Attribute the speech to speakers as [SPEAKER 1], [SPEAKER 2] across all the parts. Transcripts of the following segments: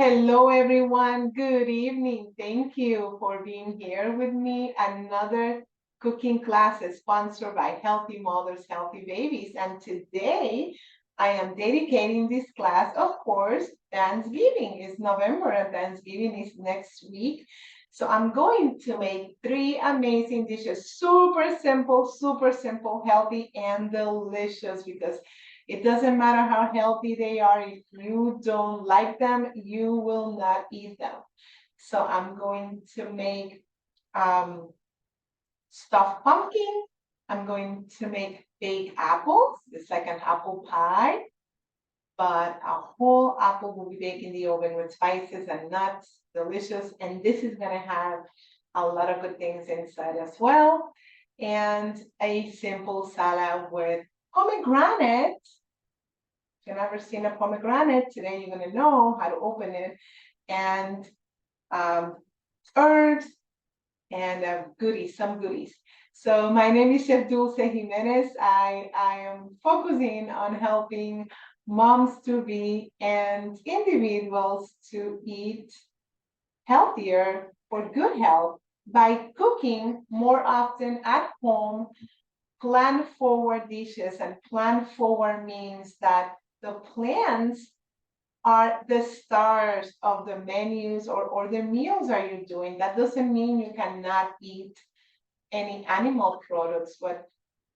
[SPEAKER 1] Hello, everyone. Good evening. Thank you for being here with me. Another cooking class is sponsored by Healthy Mothers, Healthy Babies. And today I am dedicating this class, of course, Thanksgiving is November and Thanksgiving is next week. So I'm going to make three amazing dishes, super simple, healthy, and delicious because it doesn't matter how healthy they are. If you don't like them, you will not eat them. So I'm going to make um, stuffed pumpkin. I'm going to make baked apples. It's like an apple pie, but a whole apple will be baked in the oven with spices and nuts. Delicious. And this is going to have a lot of good things inside as well. And a simple salad with pomegranate. If you've never seen a pomegranate, today you're going to know how to open it. And um, herbs and goodies, some goodies. So my name is Chef Dulce Jimenez. I am focusing on helping moms to be and individuals to eat healthier for good health by cooking more often at home. Plan forward dishes, and plan forward means that the plans are the stars of the menus or the meals are you doing. That doesn't mean you cannot eat any animal products, but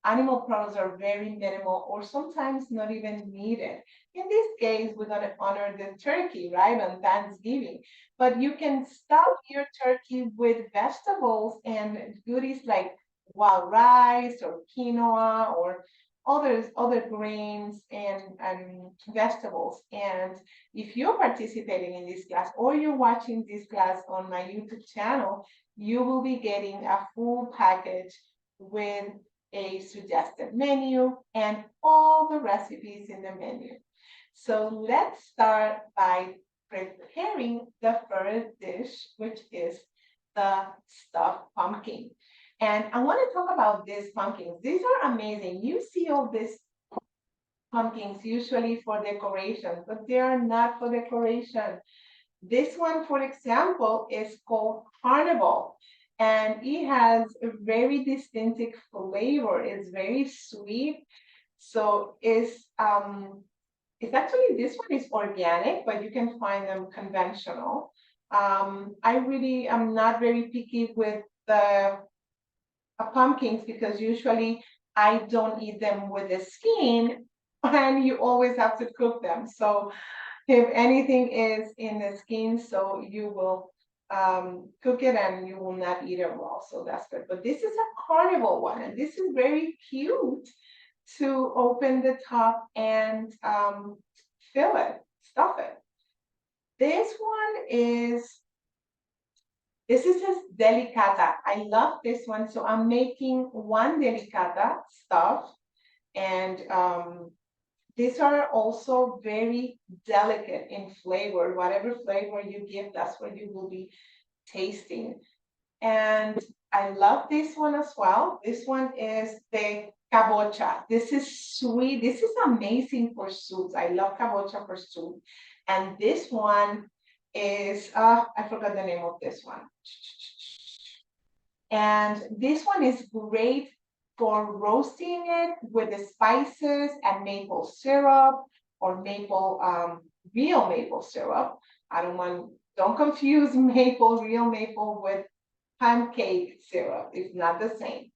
[SPEAKER 1] animal products are very minimal or sometimes not even needed. In this case, we're going to honor the turkey, right, on Thanksgiving. But you can stuff your turkey with vegetables and goodies like wild rice or quinoa or other grains and vegetables. And if you're participating in this class or you're watching this class on my YouTube channel, you will be getting a full package with a suggested menu and all the recipes in the menu. So let's start by preparing the first dish, which is the stuffed pumpkin. And I want to talk about these pumpkins. These are amazing. You see all these pumpkins usually for decoration, but they are not for decoration. This one, for example, is called Carnival, and it has a very distinctive flavor. It's very sweet. So it's actually, this one is organic, but you can find them conventional. I really am not very picky with the pumpkins because usually I don't eat them with the skin, and you always have to cook them. So if anything is in the skin, so you will cook it and you will not eat it raw. So that's good. But this is a carnival one, and this is very cute to open the top and fill it, stuff it. This one is, this is a delicata. I love this one. So I'm making one delicata stuff, and these are also very delicate in flavor. Whatever flavor you give, that's what you will be tasting. And I love this one as well. This one is the cabocha. This is sweet. This is amazing for soups. I love cabocha for soup. And this one is, I forgot the name of this one. And this one is great for roasting it with the spices and maple syrup or real maple syrup. Don't confuse real maple with pancake syrup. It's not the same.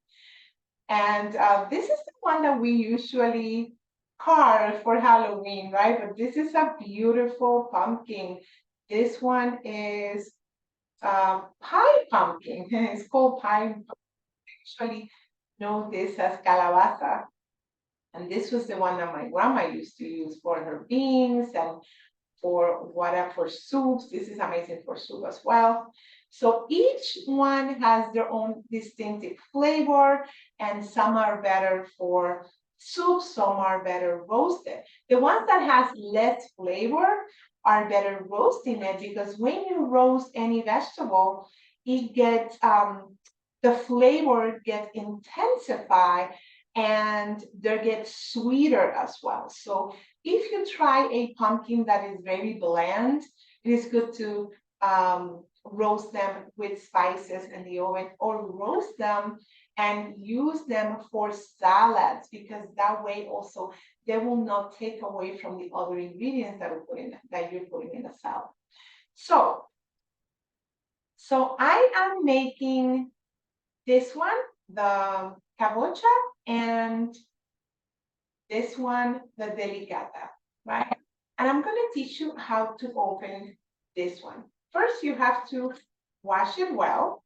[SPEAKER 1] And this is the one that we usually carve for Halloween, right? But this is a beautiful pumpkin. This one is pie pumpkin. It's called pie. Actually know this as calabaza. And this was the one that my grandma used to use for her beans and for soups. This is amazing for soup as well. So each one has their own distinctive flavor, and some are better for soup, some are better roasted. The ones that has less flavor are better roasting it, because when you roast any vegetable, it gets the flavor gets intensified and they get sweeter as well. So if you try a pumpkin that is very bland, It is good to roast them with spices in the oven, or roast them and use them for salads, because that way also they will not take away from the other ingredients that you're putting in a salad. So I am making this one, the cabocha, and this one, the delicata, right? And I'm gonna teach you how to open this one. First, you have to wash it well.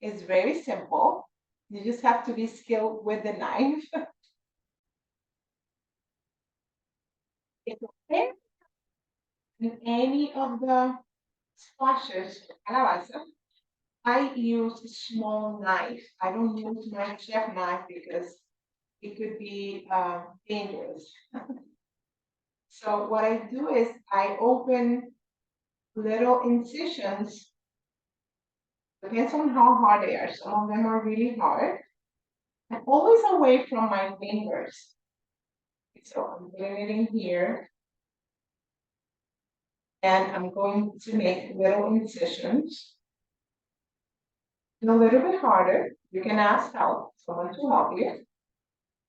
[SPEAKER 1] It's very simple. You just have to be skilled with the knife. It's okay. In any of the squashes, calabaza, I use a small knife. I don't use my chef knife because it could be dangerous. So what I do is I open little incisions. Depends on how hard they are. Some of them are really hard. And always away from my fingers. So I'm putting it in here. And I'm going to make little incisions. And a little bit harder. You can ask help, someone to help you.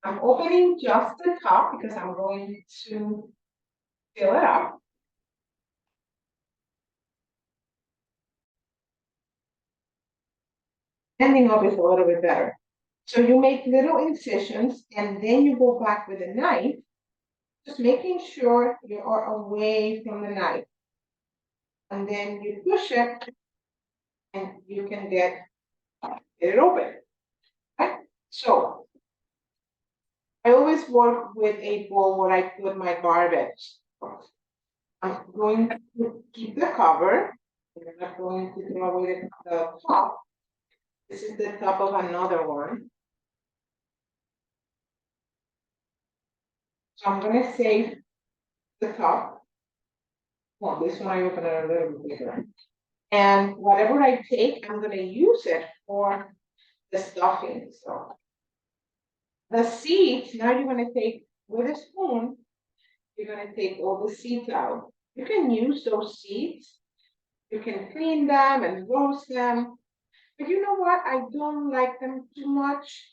[SPEAKER 1] I'm opening just the top because I'm going to fill it up. Ending up is a little bit better. So you make little incisions and then you go back with a knife, just making sure you are away from the knife. And then you push it and you can get it open. Right? So I always work with a bowl where I put my garbage. I'm going to keep the cover. I'm not going to throw away the top. This is the top of another one. So I'm going to save the top. Well, this one I open it a little bit bigger. And whatever I take, I'm going to use it for the stuffing. So the seeds, now you're going to take with a spoon, you're going to take all the seeds out. You can use those seeds. You can clean them and roast them. But you know what? I don't like them too much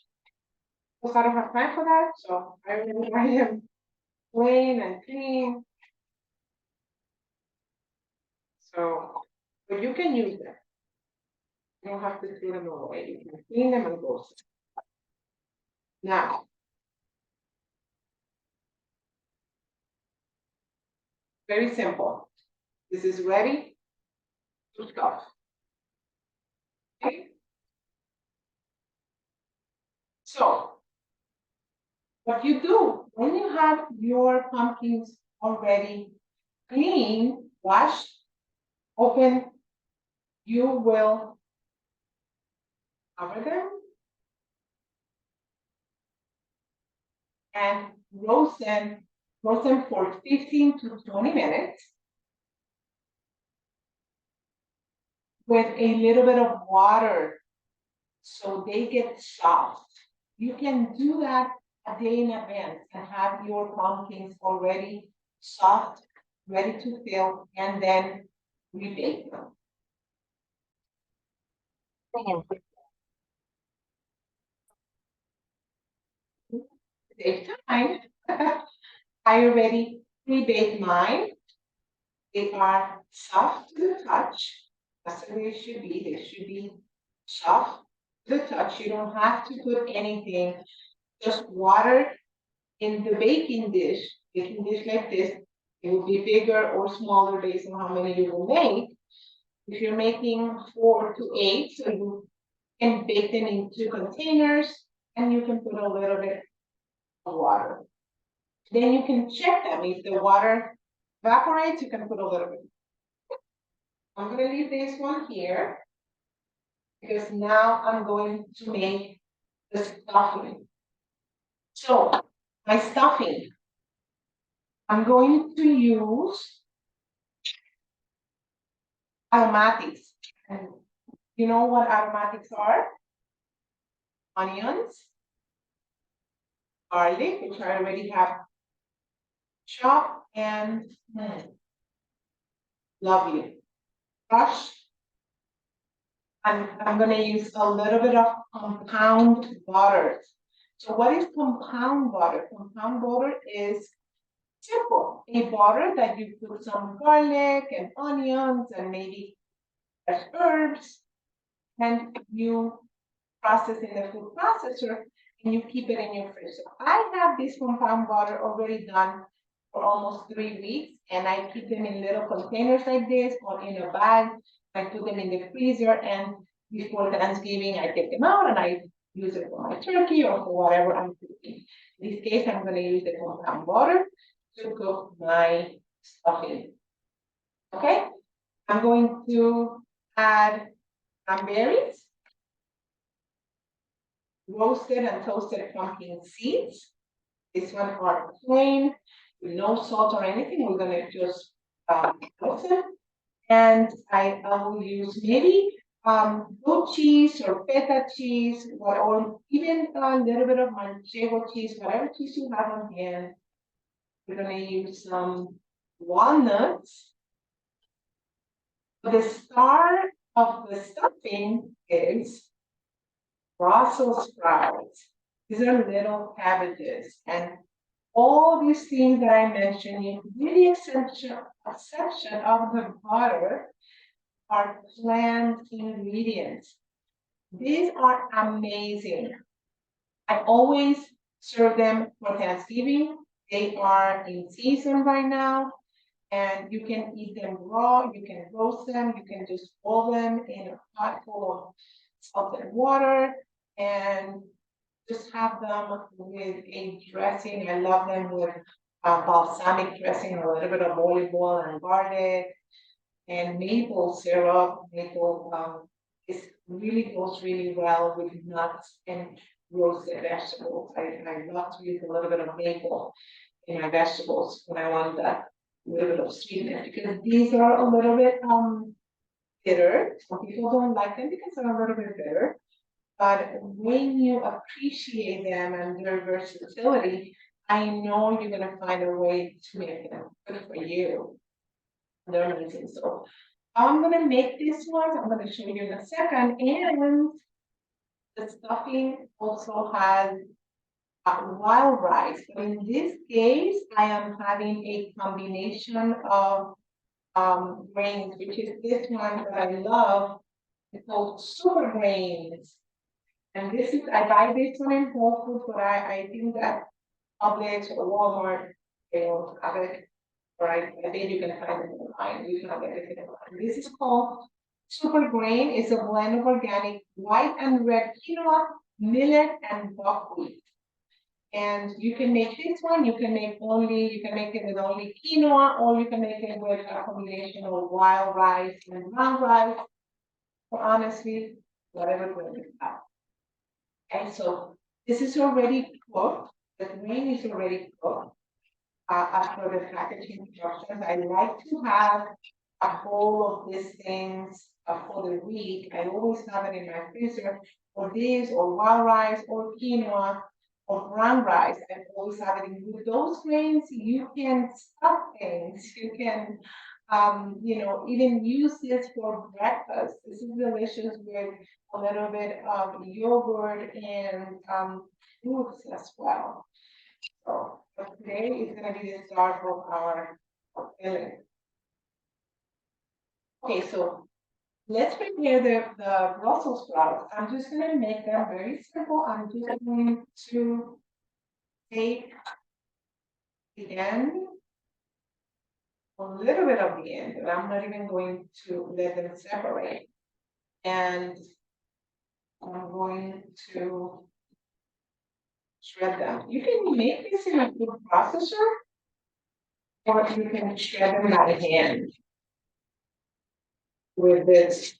[SPEAKER 1] because I don't have time for that. So I really like them plain and clean. So, but you can use them. You don't have to throw them away. You can clean them and roast them. Now, very simple. This is ready to stuff. Okay. So, what you do when you have your pumpkins already clean, washed, open, you will cover them and roast them for 15 to 20 minutes with a little bit of water so they get soft. You can do that a day in advance and have your pumpkins already soft, ready to fill, and then rebake them. Save time. I already pre-baked mine. They are soft to the touch. That's the way it should be. They should be soft to the touch. You don't have to put anything, just water in the baking dish like this. It will be bigger or smaller based on how many you will make. If you're making 4 to 8, so you can bake them in 2 containers and you can put a little bit of water. Then you can check them. If the water evaporates, you can put a little bit. I'm going to leave this one here because now I'm going to make the stuffing. So my stuffing, I'm going to use aromatics. And you know what aromatics are? Onions, garlic, which I already have chopped, and Lovely. Crush. I'm going to use a little bit of compound butter. So what is compound butter? Compound butter is simple. A butter that you put some garlic and onions and maybe fresh herbs, and you process in the food processor and you keep it in your fridge. So I have this compound butter already done for almost 3 weeks, and I keep them in little containers like this or in a bag. I put them in the freezer, and before Thanksgiving, I take them out and I use it for my turkey or for whatever I'm cooking. In this case, I'm going to use the compound butter to cook my stuffing. Okay, I'm going to add cranberries, roasted and toasted pumpkin seeds. This one are plain, with no salt or anything. We're gonna just roast them. And I will use maybe goat cheese or feta cheese, or even a little bit of manchego cheese, whatever cheese you have on hand. We're gonna use some walnuts. The star of the stuffing is Brussels sprouts. These are little cabbages, and all these things that I mentioned, with the exception of the butter, are plant ingredients. These are amazing. I always serve them for Thanksgiving. They are in season right now, and you can eat them raw, you can roast them, you can just boil them in a pot full of salt and water, and just have them with a dressing. I love them with balsamic dressing, a little bit of olive oil and garlic, and maple syrup. Maple is really goes really well with nuts and roasted vegetables. I love to use a little bit of maple in my vegetables when I want that little bit of sweetness, because these are a little bit bitter. Some people don't like them because they're a little bit bitter. But when you appreciate them and their versatility, I know you're gonna find a way to make them good for you. They're amazing. So I'm gonna make this one. I'm gonna show you in a second. And the stuffing also has wild rice. But in this case, I am having a combination of grains, which is this one that I love. It's called super grains. And this is, I buy this one in Whole Foods, but I think that Publix or Walmart, they don't have it. Or I think you can find it online. You can have everything online. This is called Super Grain. It's a blend of organic white and red quinoa, millet, and buckwheat. And you can make this one, you can make it with only quinoa, or you can make it with a combination of wild rice and brown rice. Or honestly, whatever grain you have. And so this is already cooked. The grain is already cooked. As for the packaging instructions, I like to have a bowl of these things for the week. I always have it in my freezer for this, or wild rice, or quinoa, or brown rice. I always have it in. With those grains, you can stuff things. You can, even use this for breakfast. This is delicious with a little bit of yogurt and fruits as well. So today is going to be the start of our filling. Okay, so let's prepare the Brussels sprouts. I'm just going to make them very simple. I'm just going to take the end, a little bit of the end, but I'm not even going to let them separate. And I'm going to shred them. You can make this in a food processor, or you can shred them by hand with this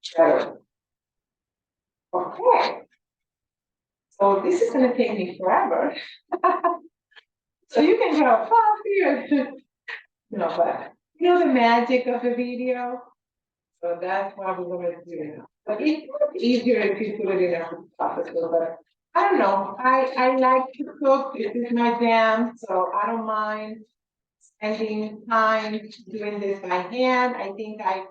[SPEAKER 1] shredder. Okay. So this is going to take me forever. So you can have coffee or but you know the magic of the video. So that's what we're going to do now. But it's much easier if you put it in a food processor. But I don't know. I like to cook. This is my jam, so I don't mind. spending time doing this by hand. I think I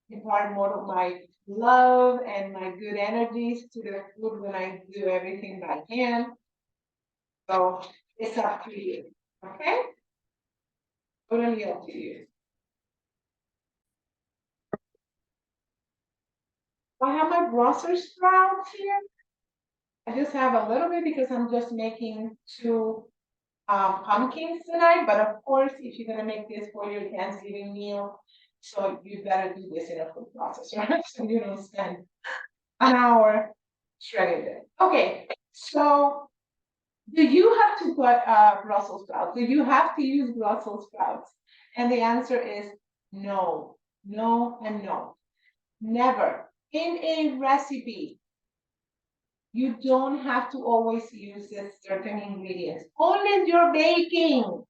[SPEAKER 1] impart more of my love and my good energies to the food when I do everything by hand. So it's up to you. Okay? Totally up to you. I have my Brussels sprouts here. I just have a little bit because I'm just making two pumpkins tonight. But of course, if you're gonna make this for your Thanksgiving meal, so you better do this in a food processor so you don't spend an hour shredding it. Okay, so do you have to put Brussels sprouts? Do you have to use Brussels sprouts? And the answer is no, no, and no. Never. In a recipe, you don't have to always use this certain ingredients. Only if you're baking.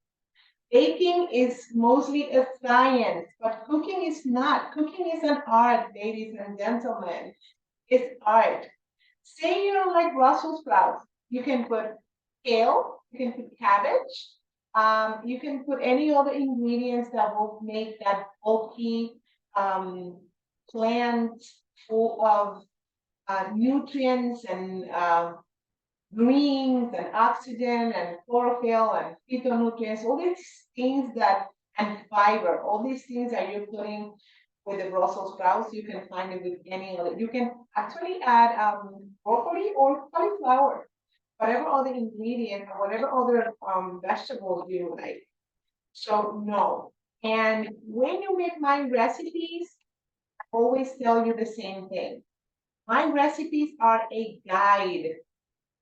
[SPEAKER 1] Baking is mostly a science, but cooking is not. Cooking is an art, ladies and gentlemen. It's art. Say you don't like Brussels sprouts, you can put kale, you can put cabbage, you can put any other ingredients that will make that bulky plant full of nutrients and greens and oxygen and chlorophyll and phytonutrients, all these things that, and fiber, all these things that you're putting with the Brussels sprouts, you can find it with any other. You can actually add broccoli or cauliflower, whatever other ingredient or whatever other vegetables you like. So no. And when you make my recipes, I always tell you the same thing. My recipes are a guide.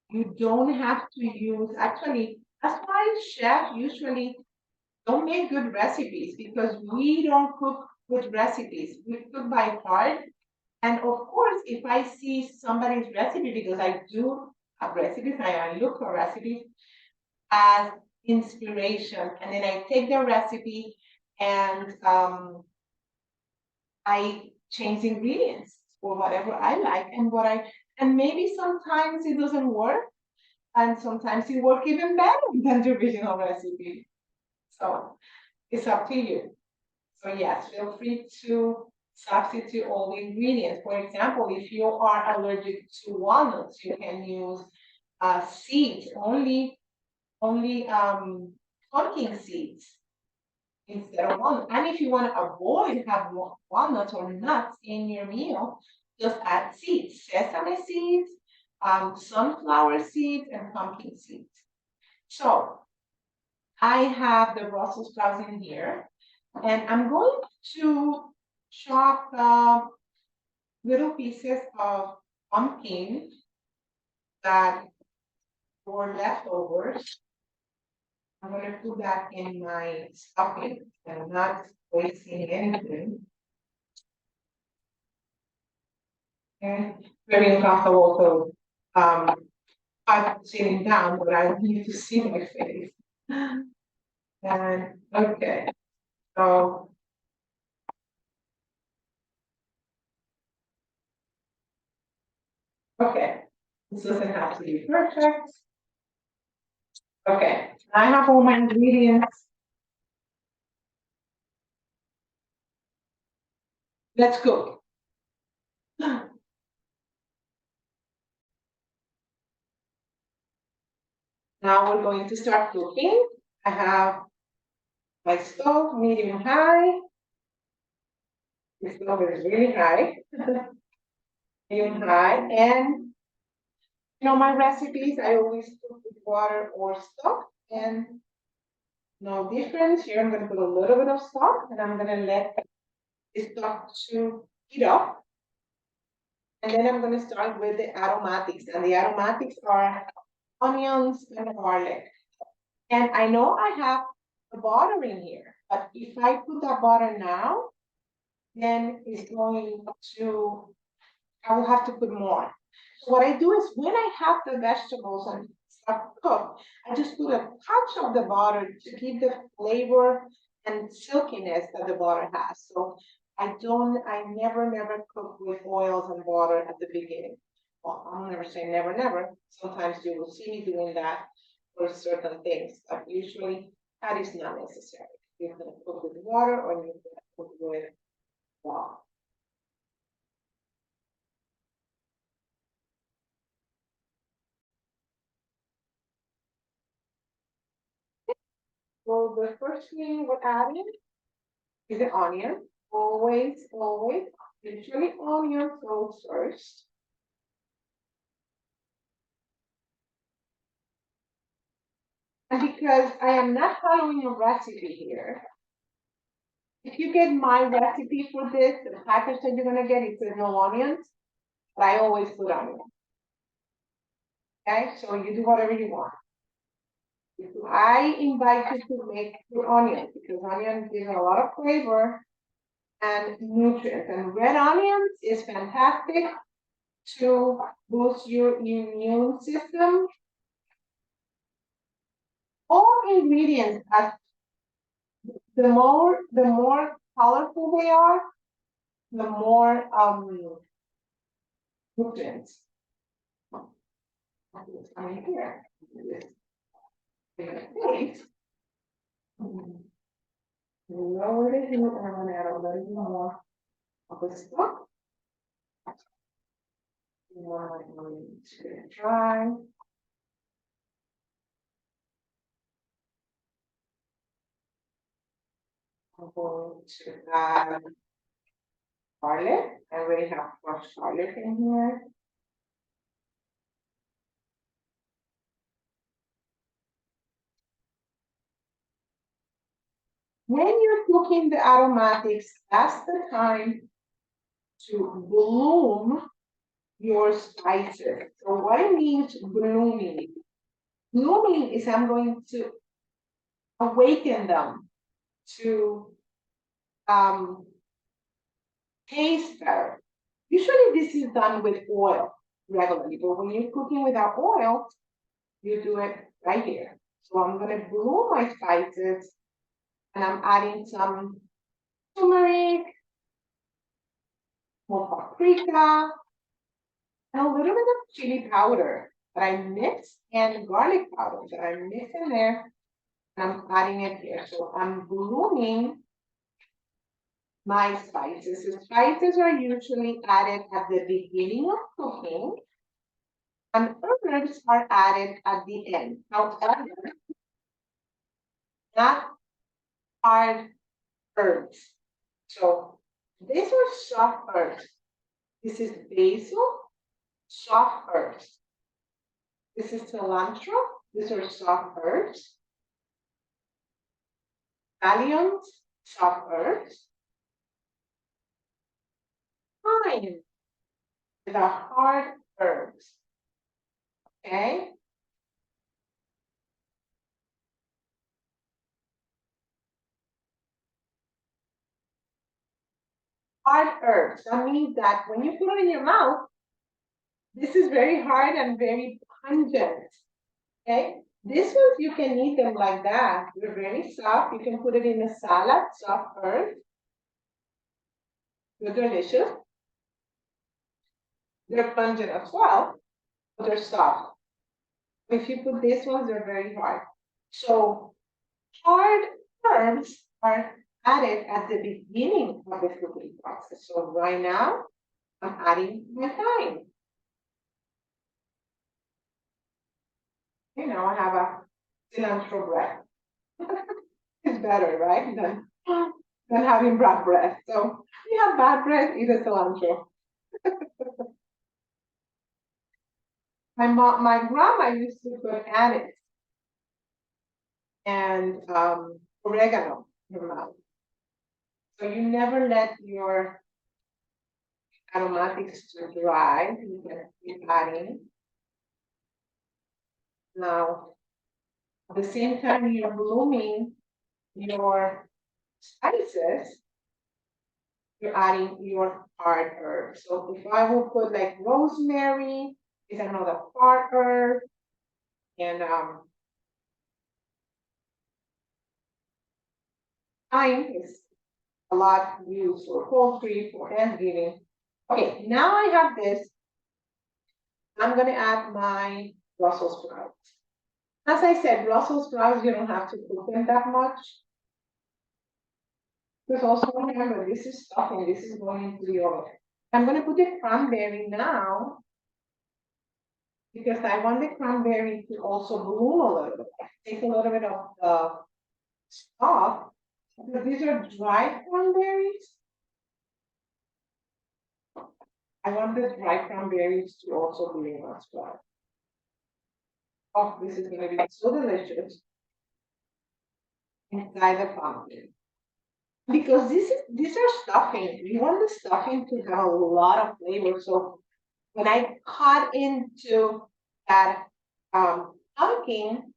[SPEAKER 1] You don't have to use, actually, that's why chefs usually don't make good recipes because we don't cook good recipes. We cook by heart. And of course, if I see somebody's recipe, because I do have recipes, I look for recipes as inspiration. And then I take the recipe and I change the ingredients or whatever I like and and maybe sometimes it doesn't work and sometimes it works even better than the original recipe. So it's up to you. So yes, feel free to substitute all the ingredients. For example, if you are allergic to walnuts, you can use seeds, only pumpkin seeds instead of walnuts. And if you want to avoid having walnuts or nuts in your meal, just add seeds, sesame seeds, sunflower seeds, and pumpkin seeds. So I have the Brussels sprouts in here, and I'm going to chop little pieces of pumpkin that were leftovers. I'm going to put that in my stuffing and I'm not wasting anything. And very uncomfortable, so I'm sitting down, but I need to see my face. And okay, so okay, this doesn't have to be perfect. Okay, I have all my ingredients. Let's cook. Now we're going to start cooking. I have my stove, medium high. The stove is really high, medium high, and you know my recipes. I always cook with water or stock, and no difference. Here I'm going to put a little bit of stock, and I'm going to let the stock to heat up, and then I'm going to start with the aromatics, and the aromatics are onions and garlic. And I know I have the butter in here, but if I put that butter now, then it's going to, I will have to put more. So what I do is when I have the vegetables and stuff cooked, I just put a touch of the butter to keep the flavor and silkiness that the butter has. So I never cook with oils and butter at the beginning. Well, I'll never say never, never. Sometimes you will see me doing that for certain things, but usually that is not necessary. You water or you're gonna cook with broth. So the first thing we're adding is the onion. Always, always, usually onion goes first. And because I am not following a recipe here, if you get my recipe for this, the package that you're gonna get, it says no onions, but I always put onion. Okay, so you do whatever you want. I invite you to make your onion because onion gives a lot of flavor and nutrients. And red onions is fantastic to boost your immune system. All ingredients, as the more colorful they are, the more nutrients. Coming here. Lower the heat and I'm gonna add a little bit more of the stock. Now I'm going to dry. I'm going to add garlic. I already have fresh garlic in here. When you're cooking the aromatics, that's the time to bloom your spices. So what it means blooming? Blooming is I'm going to awaken them to taste better. Usually this is done with oil regularly, but when you're cooking without oil, you do it right here. So I'm gonna bloom my spices and I'm adding some turmeric, more paprika, and a little bit of chili powder that I mix and garlic powder that I mix in there. And I'm adding it here. So I'm blooming my spices. The spices are usually added at the beginning of cooking, and herbs are added at the end. However, not hard herbs. So these are soft herbs. This is basil, soft herbs. This is cilantro. These are soft herbs. Scallions, soft herbs. Thyme, the hard herbs. Okay. Hard herbs. That means that when you put it in your mouth, this is very hard and very pungent. Okay. These ones you can eat them like that. They're very soft. You can put it in a salad, soft herbs. They're delicious. They're pungent as well, but they're soft. If you put these ones, they're very hard. So hard herbs are added at the beginning of the cooking process. So right now, I'm adding my thyme. You know, I have a cilantro bread. It's better, right? Than having bad breath. So if you have bad breath, eat a cilantro. My grandma used to put anise and oregano in her mouth. So you never let your aromatics to dry. You can keep adding. Now, at the same time you're blooming your spices, you're adding your hard herbs. So if I will put like rosemary, is another hard herb, and thyme is a lot used for poultry, for Thanksgiving. Okay, now I have this. I'm gonna add my Brussels sprouts. As I said, Brussels sprouts, you don't have to cook them that much. Because also remember, this is stuffing, this is going into the oven. I'm gonna put the cranberry now because I want the cranberry to also bloom a little bit. Take a little bit of the stuff, because these are dry cranberries. I want the dry cranberries to also bloom as well. Oh, this is gonna be so delicious inside the pumpkin. Because these are stuffing. We want the stuffing to have a lot of flavor. So when I cut into that pumpkin,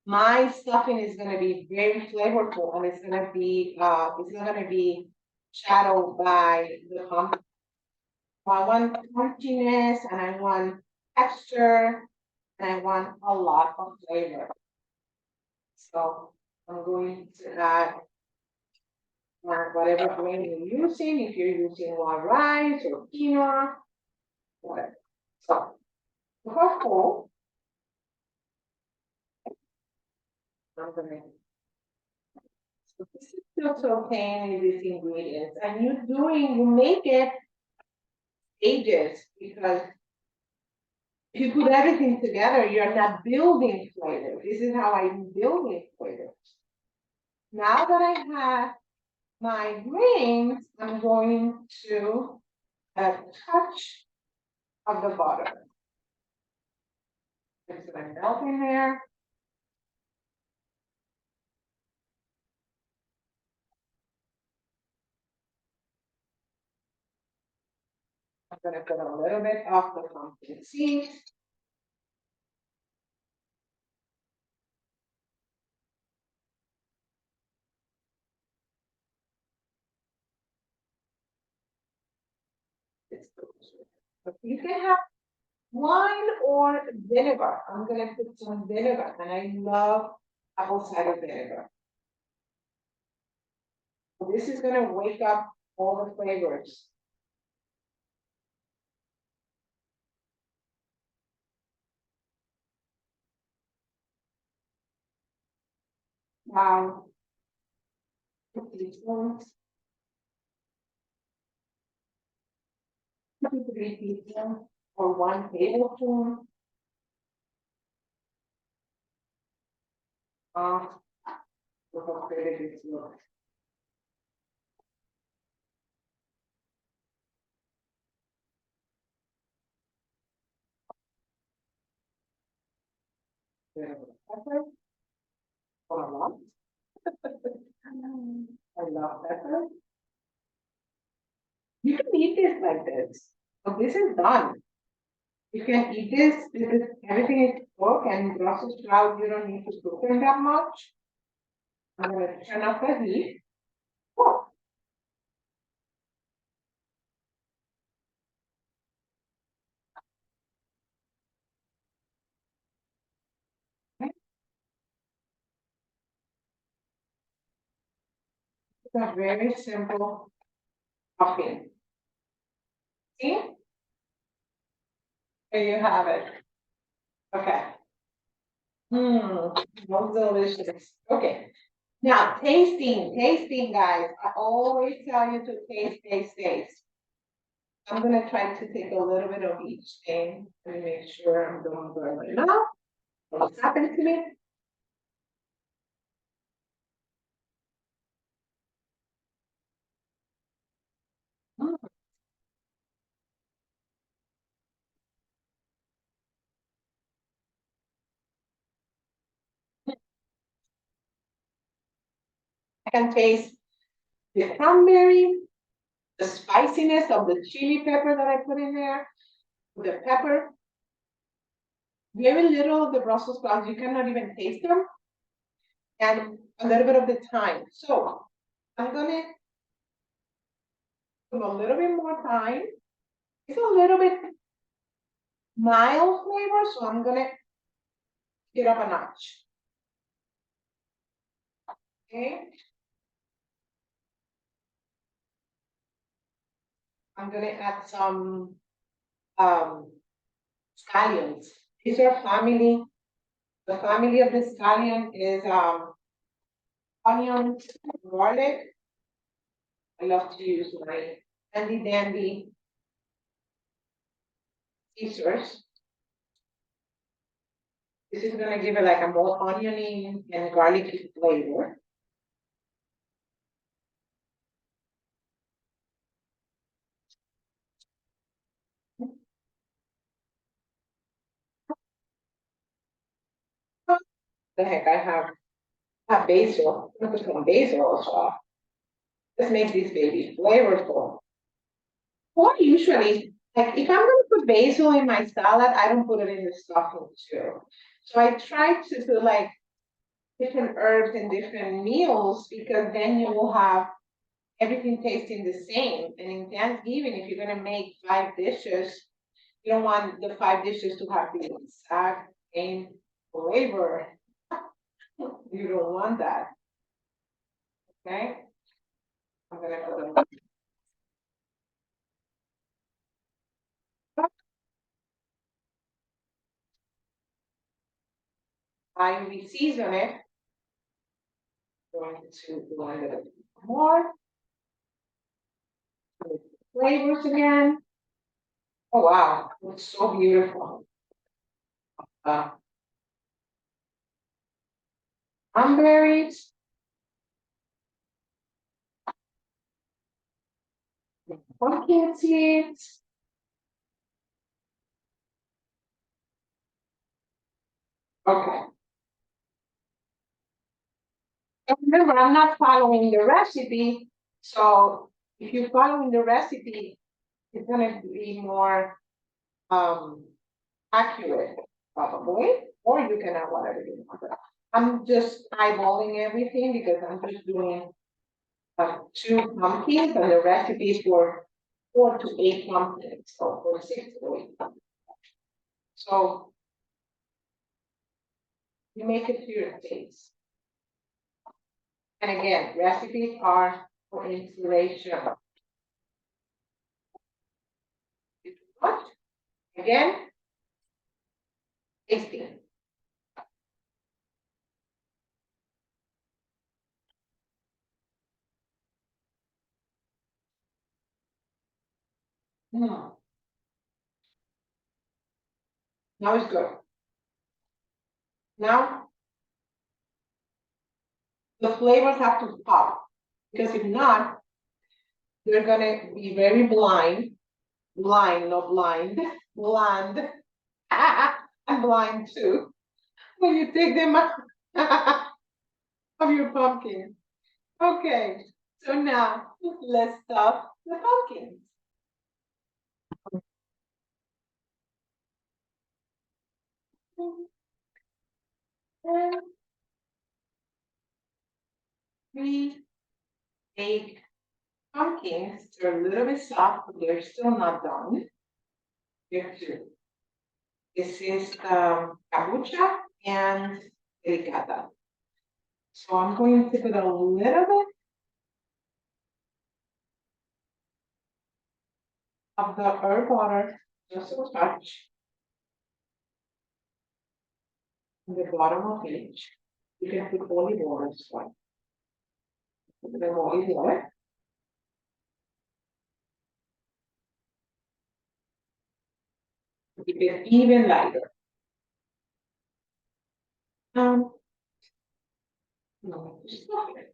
[SPEAKER 1] my stuffing is gonna be very flavorful and it's gonna be it's not gonna be shadowed by the pumpkin. I want crunchiness and I want texture and I want a lot of flavor. So I'm going to add whatever grain you're using, if you're using white rice or quinoa, whatever. So, before I'm gonna, so this is just okay with these ingredients, and you make it stages because if you put everything together, you're not building flavor. This is how I'm building flavor. Now that I have my grains, I'm going to add a touch of the butter. It's gonna melt in there. I'm gonna put a little bit of the pumpkin seeds. But you can have wine or vinegar. I'm gonna put some vinegar, and I love apple cider vinegar. So this is gonna wake up all the flavors. Wow. Teaspoons, 2 to 3 teaspoons, or 1 tablespoon of the created milk. Pepper, or a lot. I love pepper. You can eat this like this. So this is done. You can eat this because everything is cooked and Brussels sprout, you don't need to cook them that much. I'm gonna turn off the heat. Oh, it's a very simple topping. See? There you have it. Okay. Smells delicious. Okay. Now, tasting, guys. I always tell you to taste. I'm gonna try to take a little bit of each thing. Let me make sure I'm doing good right now. What's happened to me? Mm, I can taste the cranberry, the spiciness of the chili pepper that I put in there, the pepper, very little of the Brussels sprouts, you cannot even taste them, and a little bit of the thyme. So I'm gonna put a little bit more thyme. It's a little bit mild flavor, so I'm gonna get up a notch. Okay. I'm gonna add some scallions. These are family. The family of the scallion is onions, garlic. I love to use my handy dandy scissors. This is gonna give it like a more oniony and garlicky flavor. The heck, I have basil. I'm gonna put some basil also. Let's make this baby flavorful. Or usually, like if I'm gonna put basil in my salad, I don't put it in the stuffing too. So I try to do like different herbs in different meals because then you will have everything tasting the same. And in Thanksgiving, if you're gonna make 5 dishes, you don't want the 5 dishes to have the exact same flavor. You don't want that. Okay? I'm gonna put I re-season it. Going to blend it more. Flavors again. Oh wow, it's so beautiful. Uh, Cranberries, pumpkin seeds. Okay. And remember, I'm not following the recipe. So if you're following the recipe, it's gonna be more um accurate, probably. Or you can add whatever you want. I'm just eyeballing everything because I'm just doing 2 pumpkins and the recipe is for 4 to 8 pumpkins, or for 6 to 8 pumpkins. So you make it to your taste. And again, recipes are for inspiration. If you want, again, tasting. Mm. Now it's good. Now the flavors have to pop because if not, they're gonna be very blind, not blind, bland. I'm blind too. When you take them out of your pumpkin. Okay, so now let's stuff the pumpkins. And 3 baked pumpkins. They're a little bit soft, but they're still not done. Here too. This is kabucha and delicata. So I'm going to put a little bit of the herb water, just a touch, in the bottom of each. You can put olive oil as well. Put the olive oil. Keep it even lighter. Um, no, just stop it.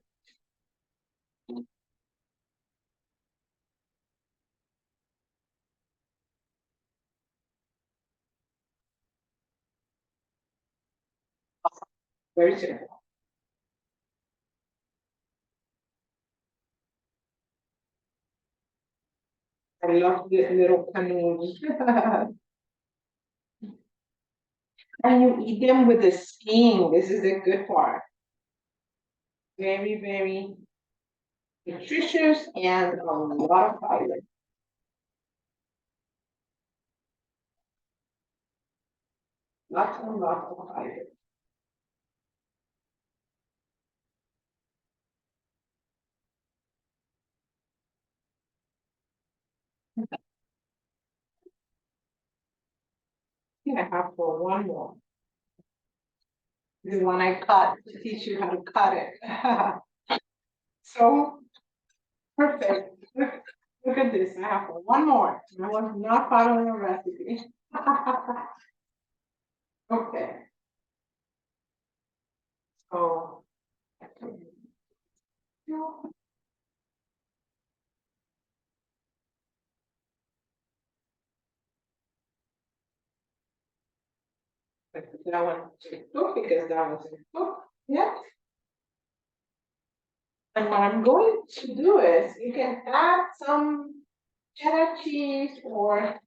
[SPEAKER 1] Very simple. I love the little canoes. And you eat them with the skin. This is the good part. Very, very nutritious and a lot of fiber. Lots and lots of fiber. I have for one more. the one I cut to teach you how to cut it. So perfect. Look at this. I have one more. I was not following a recipe. Okay. So that one to cook because that wasn't cooked yet. And what I'm going to do is you can add some cheddar cheese or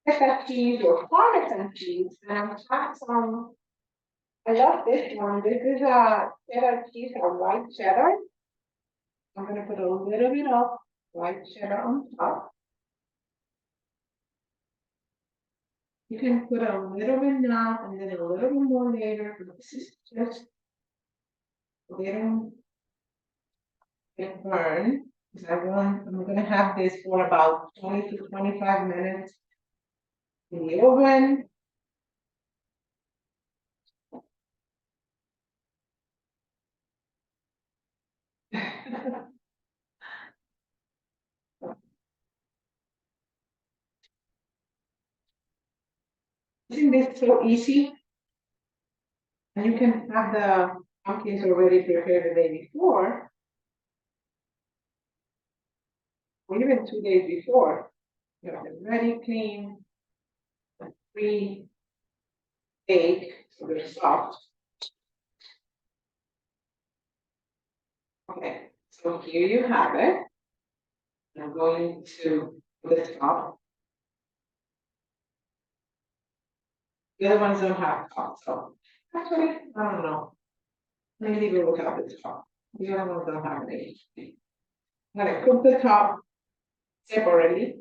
[SPEAKER 1] feta cheese or Parmesan cheese. And I've got some, I love this one. This is a cheddar cheese or white cheddar. I'm gonna put a little bit of white cheddar on top. You can put a little bit now and then a little bit more later, but this is just a little bit burn. Because I'm gonna have this for about 20 to 25 minutes in the oven. Isn't this so easy? And you can have the pumpkins already prepared the day before, or even 2 days before. You have them ready, clean, pre-baked, so they're soft. Okay, so here you have it. I'm going to the top. The other ones don't have top, so actually, I don't know. Maybe we'll look at the top. The other ones don't have any. I'm gonna cook the top separately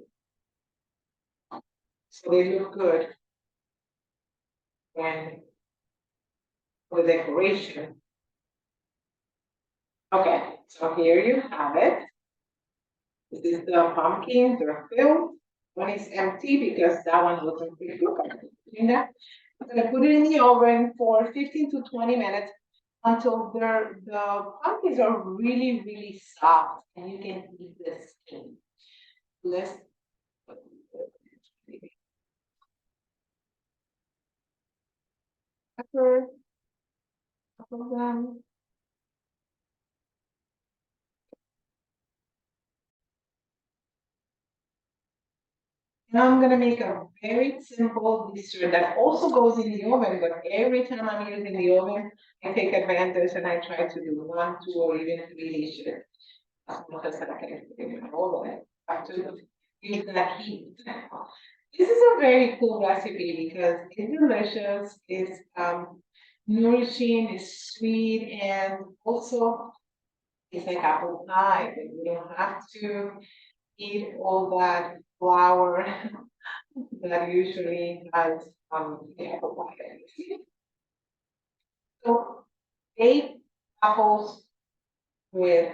[SPEAKER 1] so they look good when for the decoration. Okay, so here you have it. This is the pumpkins, they're filled. One is empty because that one wasn't pre-cooked. I'm gonna put it in the oven for 15 to 20 minutes until the pumpkins are really, really soft and you can eat the skin. Let's pepper, couple of them. Now I'm gonna make a very simple dessert that also goes in the oven, but every time I'm using the oven, I take advantage and I try to do 1, 2, or even 3 dishes. As much as I can in my oven. I have to use that heat. This is a very cool recipe because it's delicious, it's nourishing, it's sweet, and also it's like apple pie. You don't have to eat all that flour that usually has the apple pie. So 8 apples with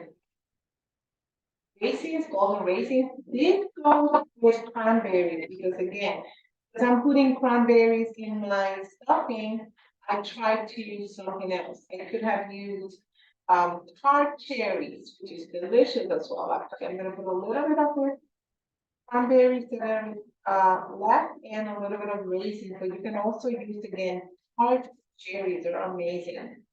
[SPEAKER 1] raisins, golden raisins. This goes with cranberries because again, as I'm putting cranberries in my stuffing, I tried to use something else. I could have used tart cherries, which is delicious as well. Actually, I'm gonna put a little bit of the cranberries that are left and a little bit of raisins, but you can also use again tart cherries. They're amazing.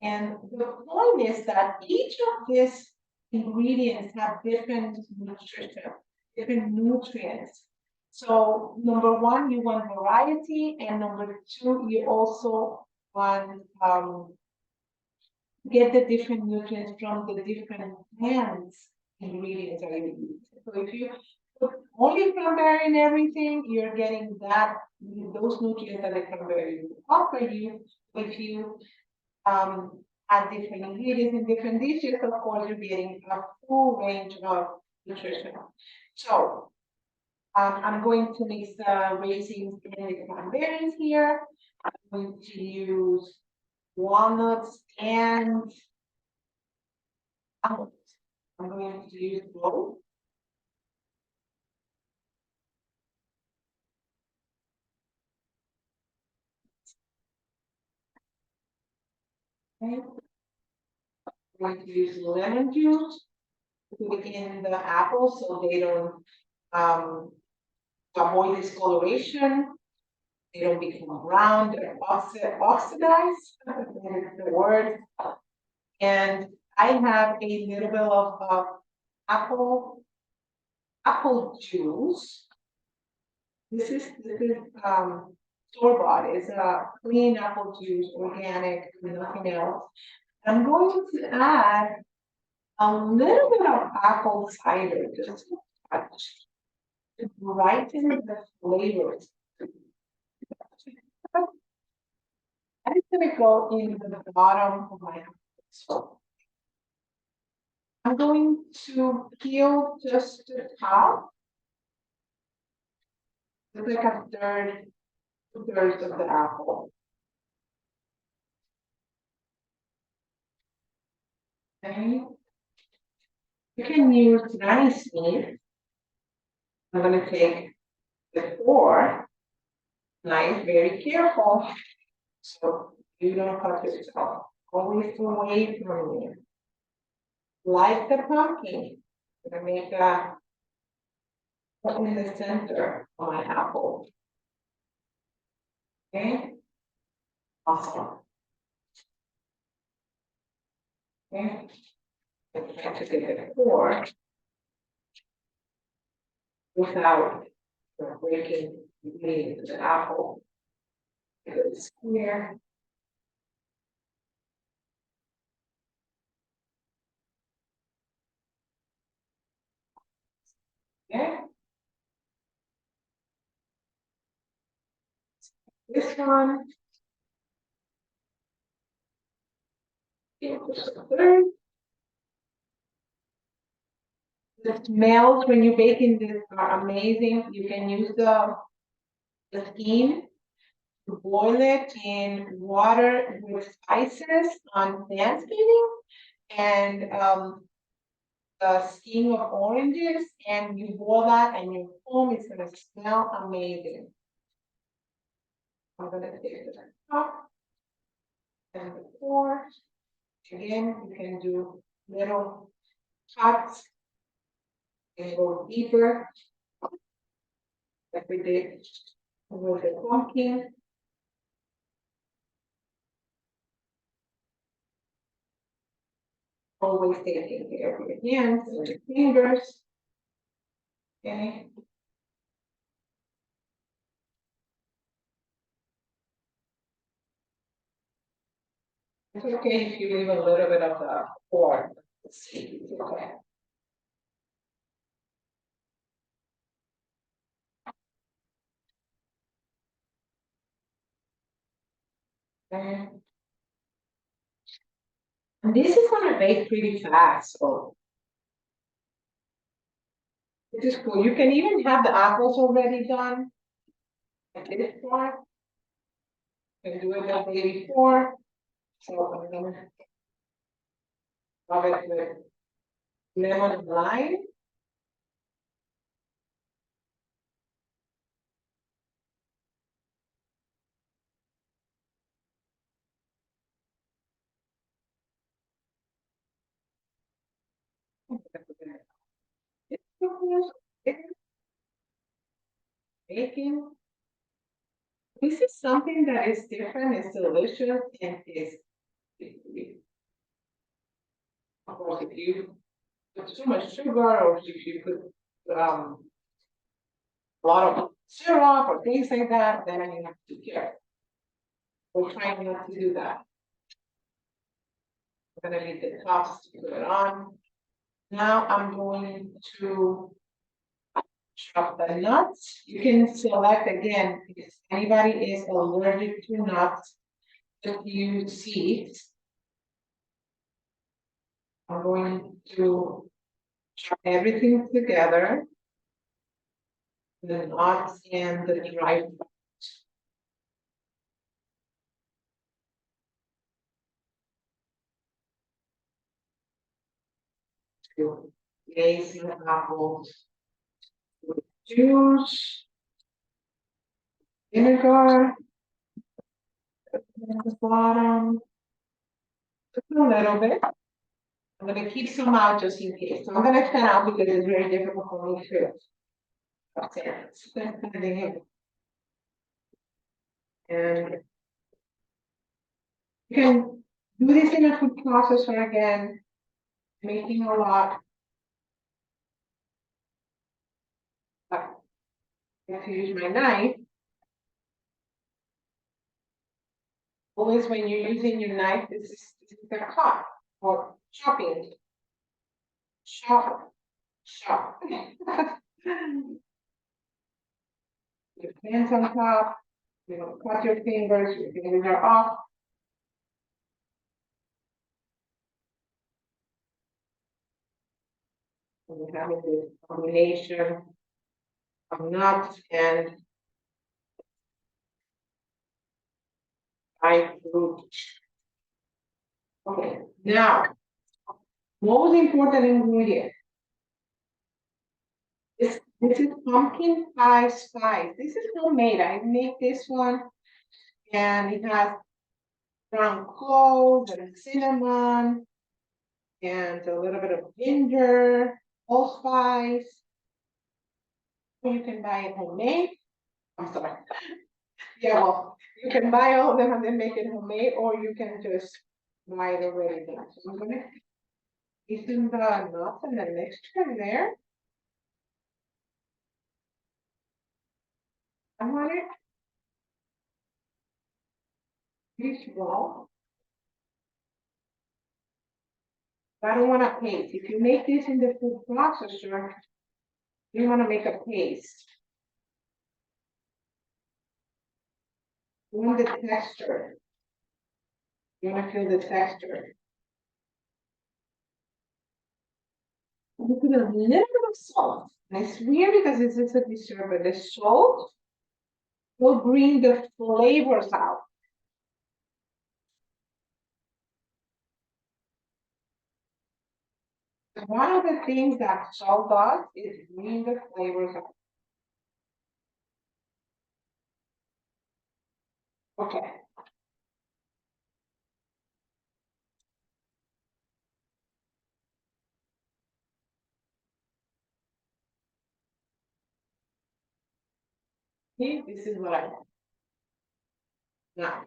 [SPEAKER 1] And the point is that each of these ingredients have different nutrition, different nutrients. So number one, you want variety, and number two, you also want get the different nutrients from the different plants ingredients that you use. So if you put only cranberry in everything, you're getting those nutrients that the cranberry will offer you. If you add different ingredients in different dishes, of course, you're getting a full range of nutrition. So I'm going to mix the raisins and the cranberries here. I'm going to use walnuts and almonds. I'm going to use both. Okay. I'm going to use lemon juice to put in the apples so they don't avoid discoloration. They don't become brown or oxidized. That is the word. And I have a little bit of apple juice. This is store bought. It's a clean apple juice, organic, nothing else. I'm going to add a little bit of apple cider, just a touch, to brighten the flavors. I'm gonna go in the bottom of my apple. I'm going to peel just the top, just like a third, 2/3 of the apple. Okay. You can use nice meat. I'm gonna take the fork, nice, very careful, so you don't cut yourself. Always away from you. Like the pumpkin, I'm gonna make a put in the center of my apple. Okay, awesome. Okay, I'm trying to get the fork without breaking the apple. It's here. Okay. This one. Third. The smells when you bake in this are amazing. You can use the skin to boil it in water with spices on Thanksgiving and the skin of oranges, and you boil that and your home is gonna smell amazing. I'm gonna take the top and the fork. Again, you can do little cuts and go deeper like we did with the pumpkin. Always taking care of your hands and your fingers. Okay. It's okay if you leave a little bit of the fork. It's okay. And this is gonna bake pretty fast, so this is cool. You can even have the apples already done. Like this part. You can do it the day before. So I'm gonna rub it with lemon and lime. Baking. This is something that is different, it's delicious, and is, of course, if you put too much sugar or if you put a lot of syrup or things like that, then you have to be careful. We're trying not to do that. We're gonna need the tops to put it on. Now I'm going to chop the nuts. You can select again if anybody is allergic to nuts, if you seeds. I'm going to chop everything together, the nuts and the dried fruits. To glaze the apples with juice, vinegar at the bottom. Just a little bit. I'm gonna keep some out just in case. So I'm gonna stand out because it's very difficult for me to. And you can do this in a food processor again, making a lot. But if you use my knife, always when you're using your knife, this is the cut or chopping. Chop, chop. Your hands on top, you know, cut your fingers are off. And we're having this combination of nuts and dried fruit. Okay, now, most important ingredient. This is pumpkin pie spice. This is homemade. I make this one, and it has ground cloves and cinnamon and a little bit of ginger, allspice. You can buy it homemade. I'm sorry. Yeah, well, you can buy all of them and then make it homemade, or you can just buy it already done. So I'm gonna season the nuts and the mixture in there. I want it pretty small. I don't want a paste. If you make this in the food processor, you want to make a paste. You want the texture. You want to feel the texture. You put a little bit of salt. And it's weird because this is a dessert, but the salt will bring the flavors out. One of the things that salt does is bring the flavors out. Okay. See, this is what I want. Now,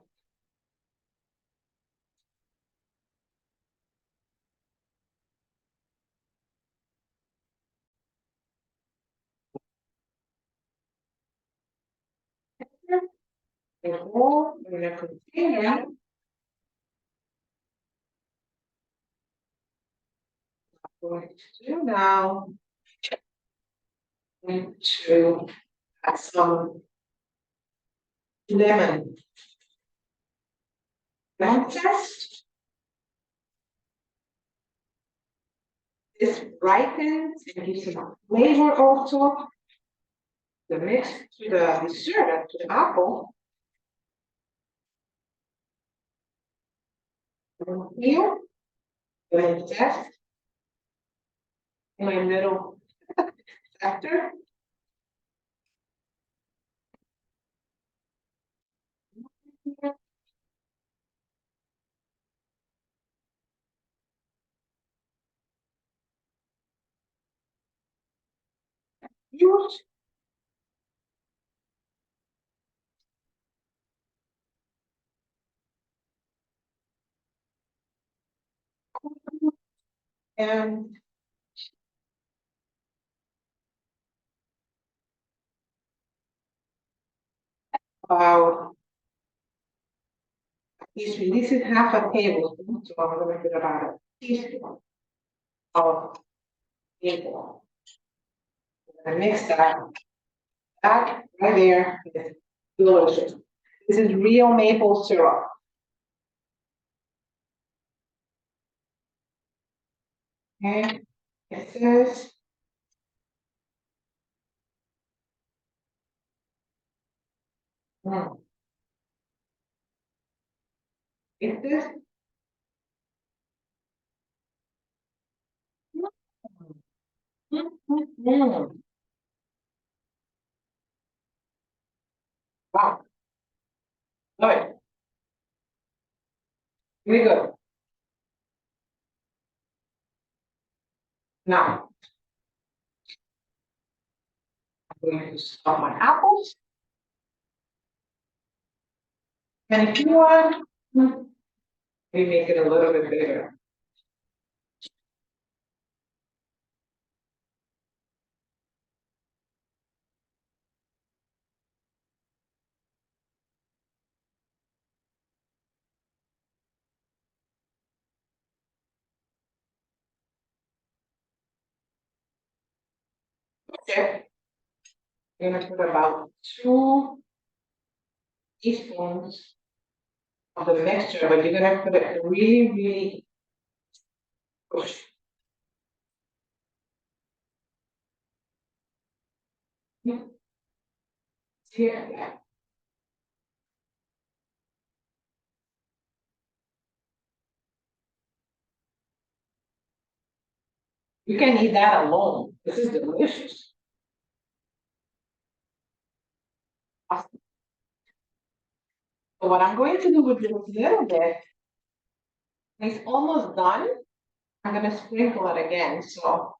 [SPEAKER 1] we're gonna continue. Going to do now. Going to add some lemon. Lemon zest. This brightens and gives some flavor also. The mix to the dessert, to the apple. Peel, lemon zest. My little sector. Use and about, this is half a tablespoon, so I'm going to put about a teaspoon of maple. And mix that. That right there is delicious. This is real maple syrup. Okay, this is mm. Is this mm. Wow, love it. Really good. Now, I'm going to stop my apples. And if you want, we make it a little bit bigger. Okay. You're gonna put about 2 teaspoons of the mixture, but you're gonna put it really, really push. Here. You can eat that alone. This is delicious. Awesome. So what I'm going to do with this little bit, it's almost done. I'm gonna sprinkle it again. So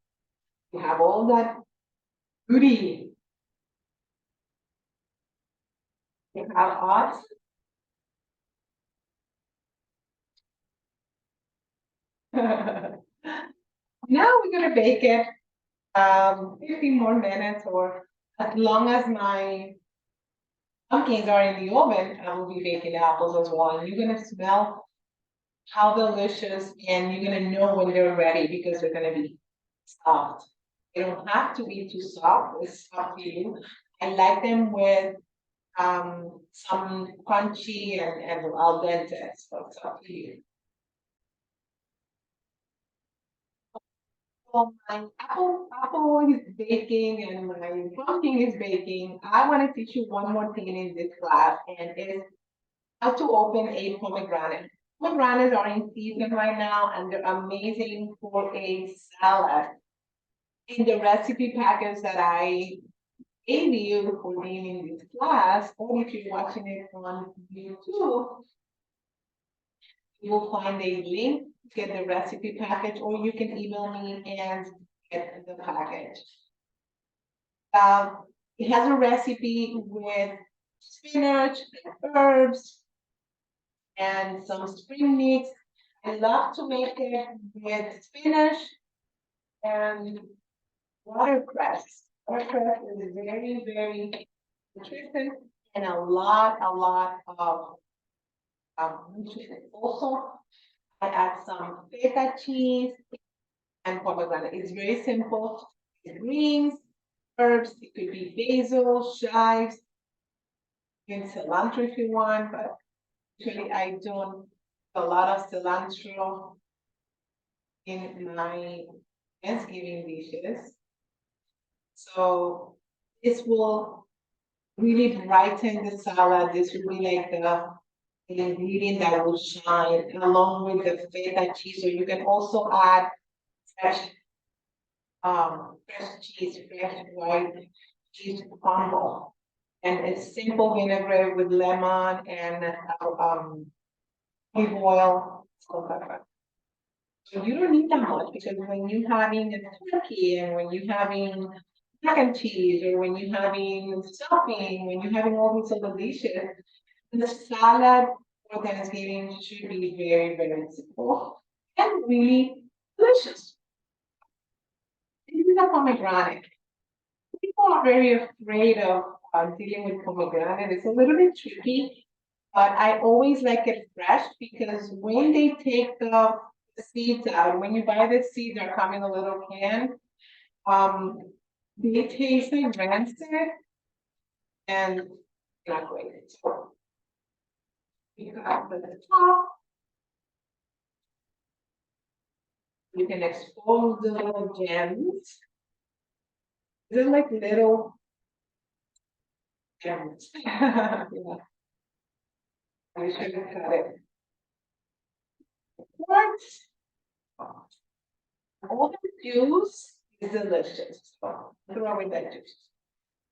[SPEAKER 1] you have all that goodie. You have us. Now we're gonna bake it 15 more minutes, or as long as my pumpkins are in the oven, I will be baking the apples as well. And you're gonna smell how delicious, and you're gonna know when they're ready because they're gonna be soft. They don't have to be too soft, it's up to you. I like them with some crunchy and al dente, so it's up to you. So my apple is baking and my pumpkin is baking. I want to teach you one more thing in this class, and it is how to open a pomegranate. Pomegranates are in season right now, and they're amazing for a salad. In the recipe package that I gave you for being in this class, or if you're watching it on YouTube, you will find a link to get the recipe package, or you can email me and get the package. It has a recipe with spinach and herbs and some spring mix. I love to make it with spinach and watercress. Watercress is very, very nutritious and a lot of nutrition. Also, I add some feta cheese and pomegranate. It's very simple. Greens, herbs, it could be basil, chives, and cilantro if you want, but usually I don't put a lot of cilantro in my Thanksgiving dishes. So this will really brighten the salad. This will be like the ingredient that will shine along with the feta cheese. So you can also add fresh fresh cheese, fresh white cheese crumble. And it's simple vinaigrette with lemon and olive oil, salt, pepper. So you don't need that much because when you're having a turkey and when you're having mac and cheese or when you're having stuffing, when you're having all these other dishes, the salad for Thanksgiving should be very, very simple and really delicious. This is a pomegranate. People are very afraid of dealing with pomegranate. It's a little bit tricky, but I always like it fresh because when they take the seeds out, when you buy the seeds, they're come in a little can. Um, they taste like rancid and not great. So you got the top. You can expose the little gems. They're like little gems. Yeah, I should have cut it. What? All the juice is delicious. So throw away that juice.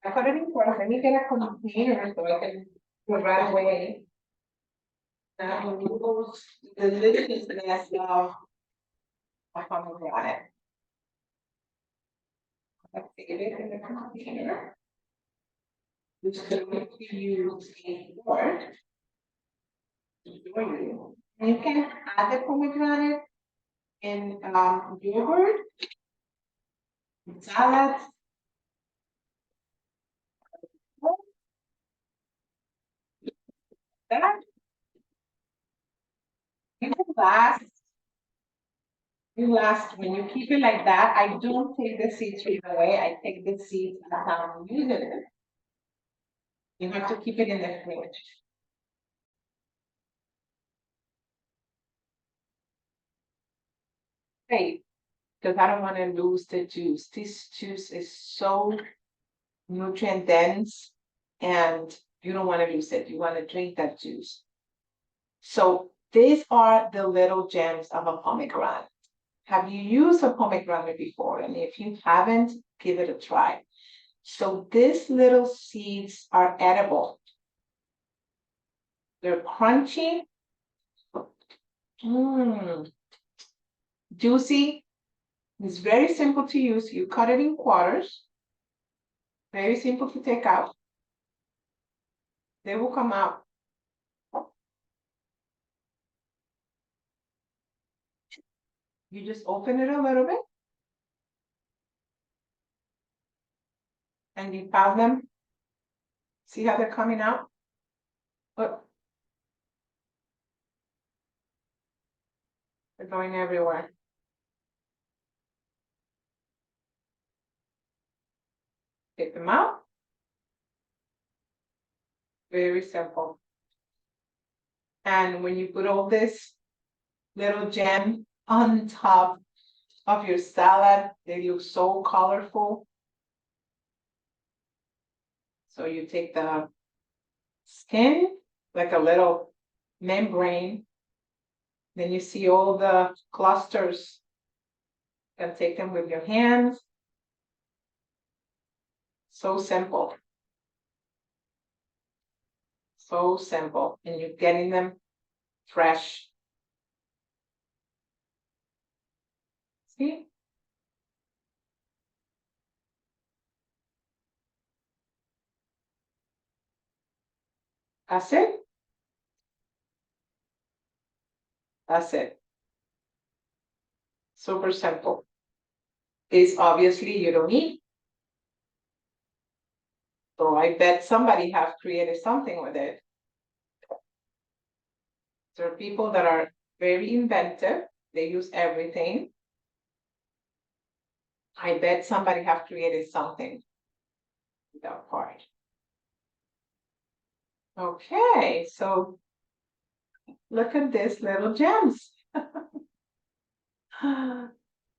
[SPEAKER 1] I put it in first. Let me get a container so I can put it right away. And remove the deliciousness of pomegranate. Let's save it in the container. Just going to use a fork for you. And you can add the pomegranate in yogurt, salad. That it will last. It lasts when you keep it like that. I don't take the seeds right away. I take the seeds as I'm using it. You have to keep it in the fridge. Great, because I don't want to lose the juice. This juice is so nutrient dense and you don't want to lose it. You want to drink that juice. So these are the little gems of a pomegranate. Have you used a pomegranate before? And if you haven't, give it a try. So these little seeds are edible. They're crunchy, juicy. It's very simple to use. You cut it in quarters. Very simple to take out. They will come out. You just open it a little bit. And you pile them. See how they're coming out? Look. They're going everywhere. Take them out. Very simple. And when you put all this little gem on top of your salad, they look so colorful. So you take the skin, like a little membrane, then you see all the clusters. You can take them with your hands. So simple. So simple. And you're getting them fresh. See? That's it. That's it. Super simple. This obviously you don't eat. So I bet somebody have created something with it. There are people that are very inventive. They use everything. I bet somebody have created something with that part. Okay, so look at this little gems. I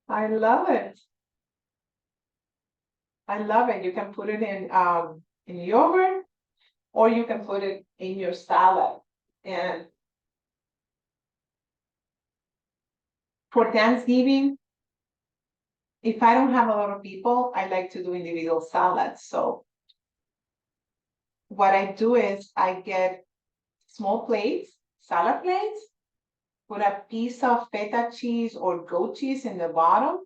[SPEAKER 1] love it. I love it. You can put it in yogurt or you can put it in your salad. And for Thanksgiving, if I don't have a lot of people, I like to do individual salads. So what I do is I get small plates, salad plates, put a piece of feta cheese or goat cheese in the bottom.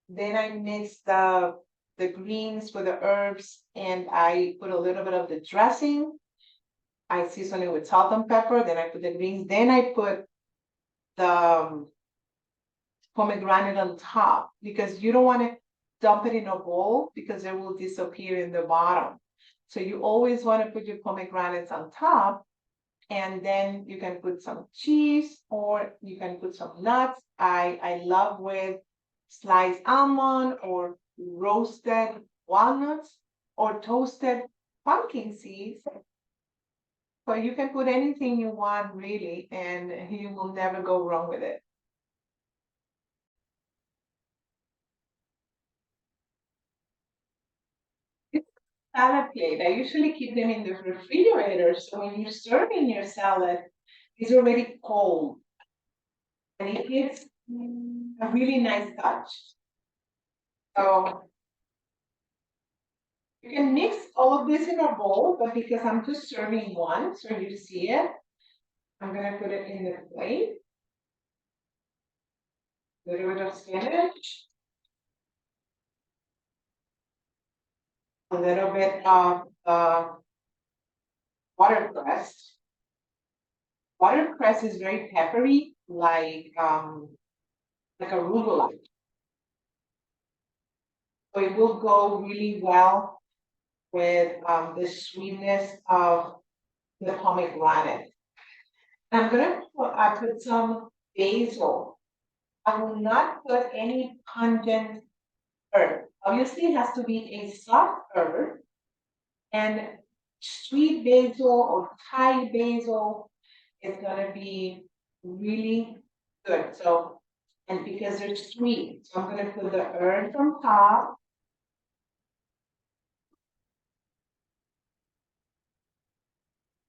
[SPEAKER 1] Then I mix the greens with the herbs and I put a little bit of the dressing. I season it with salt and pepper. Then I put the greens. Then I put the pomegranate on top because you don't want to dump it in a bowl because it will disappear in the bottom. So you always want to put your pomegranates on top and then you can put some cheese or you can put some nuts. I love with sliced almond or roasted walnuts or toasted pumpkin seeds. So you can put anything you want really and you will never go wrong with it. Salad plate. I usually keep them in the refrigerator. So when you're serving your salad, it's already cold. And it gives a really nice touch. So you can mix all of this in a bowl, but because I'm just serving one, so you see it, I'm gonna put it in the plate. A little bit of spinach. a little bit of watercress. Watercress is very peppery, like arugula. So it will go really well with the sweetness of the pomegranate. I'm gonna put some basil. I will not put any pungent herb. Obviously, it has to be a soft herb, and sweet basil or Thai basil is gonna be really good. So, and because they're sweet, so I'm gonna put the herb on top.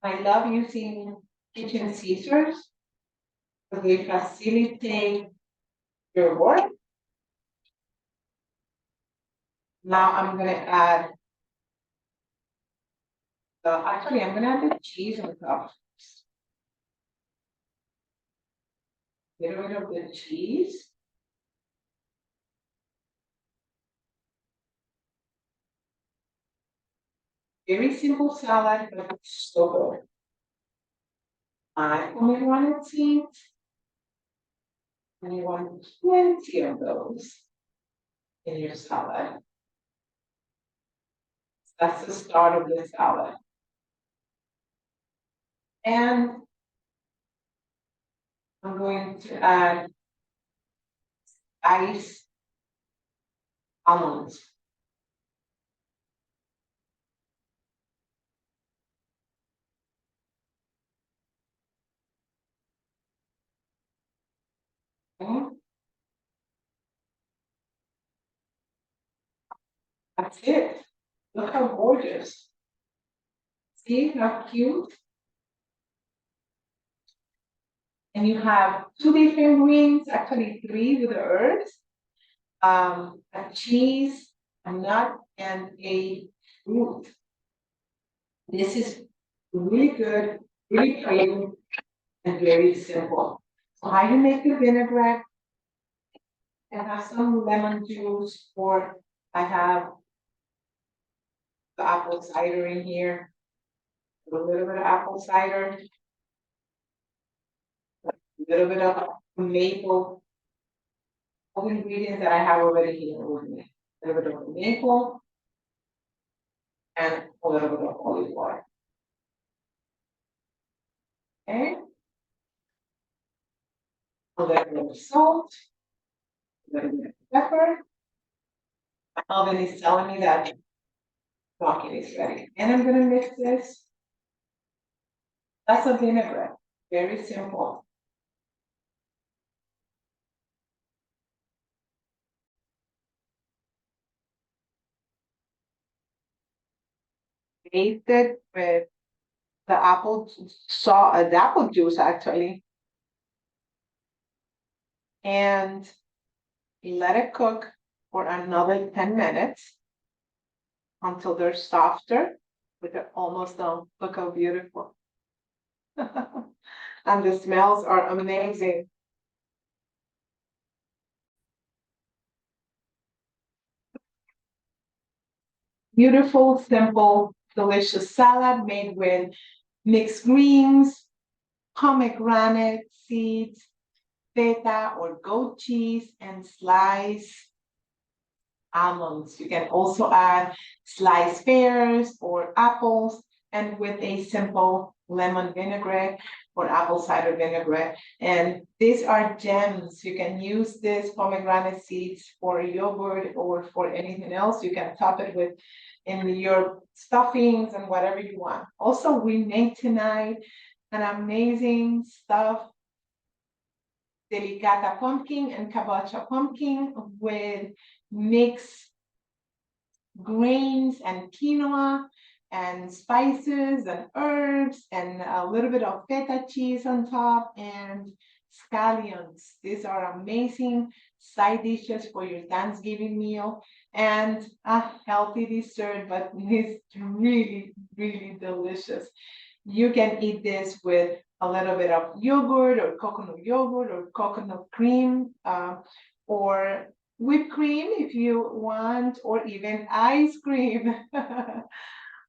[SPEAKER 1] I love using kitchen scissors because they facilitate your work. Now I'm gonna add actually I'm gonna add the cheese on top. Get rid of the cheese. Very simple salad, but it's so good. I only wanted seeds, and you want plenty of those in your salad. That's the start of the salad. And I'm going to add ice almonds. Okay. That's it. Look how gorgeous. See how cute? And you have two different greens, actually three with the herbs, a cheese, a nut, and a fruit. This is really good, really plain, and very simple. So how you make the vinaigrette, and have some lemon juice, or I have the apple cider in here, a little bit of apple cider, a little bit of maple, all the ingredients that I have already here with me. A little bit of maple and a little bit of olive oil. Okay. A little bit of salt, a little bit of pepper. My oven is telling me that broccoli is ready. And I'm gonna mix this. That's a vinaigrette. Very simple. Bathe it with the the apple juice actually. And let it cook for another 10 minutes until they're softer, but they're almost done. Look how beautiful. And the smells are amazing. Beautiful, simple, delicious salad made with mixed greens, pomegranate seeds, feta or goat cheese, and sliced almonds. You can also add sliced pears or apples, and with a simple lemon vinaigrette or apple cider vinaigrette. And these are gems. You can use this pomegranate seeds for yogurt or for anything else. You can top it with in your stuffings and whatever you want. Also, we made tonight an amazing stuff delicata pumpkin and kabocha pumpkin with mixed grains and quinoa and spices and herbs and a little bit of feta cheese on top and scallions. These are amazing side dishes for your Thanksgiving meal and a healthy dessert, but it's really, really delicious. You can eat this with a little bit of yogurt or coconut cream, or whipped cream if you want, or even ice cream.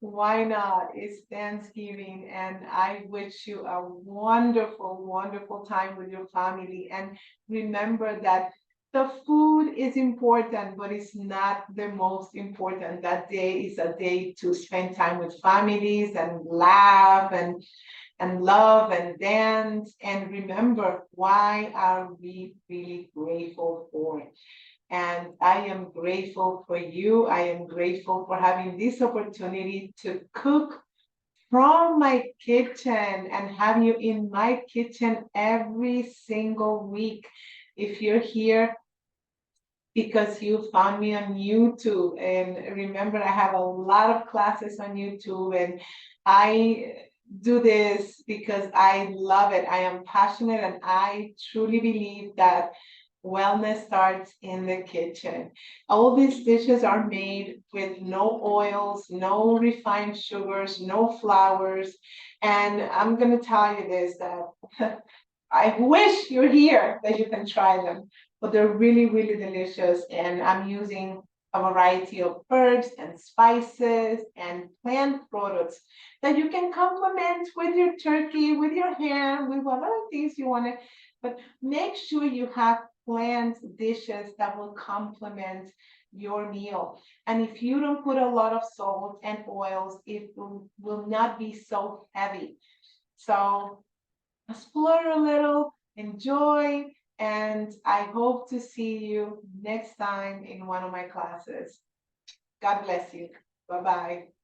[SPEAKER 1] Why not? It's Thanksgiving, and I wish you a wonderful, wonderful time with your family. And remember that the food is important, but it's not the most important. That day is a day to spend time with families and laugh and love and dance. And remember, why are we really grateful for? And I am grateful for you. I am grateful for having this opportunity to cook from my kitchen and have you in my kitchen every single week. If you're here because you found me on YouTube, and remember, I have a lot of classes on YouTube, and I do this because I love it. I am passionate, and I truly believe that wellness starts in the kitchen. All these dishes are made with no oils, no refined sugars, no flours. And I'm going to tell you this, that I wish you're here that you can try them, but they're really, really delicious. And I'm using a variety of herbs and spices and plant products that you can complement with your turkey, with your ham, with whatever things you want to. But make sure you have plant dishes that will complement your meal. And if you don't put a lot of salt and oils, it will not be so heavy. So explore a little, enjoy, and I hope to see you next time in one of my classes. God bless you. Bye bye.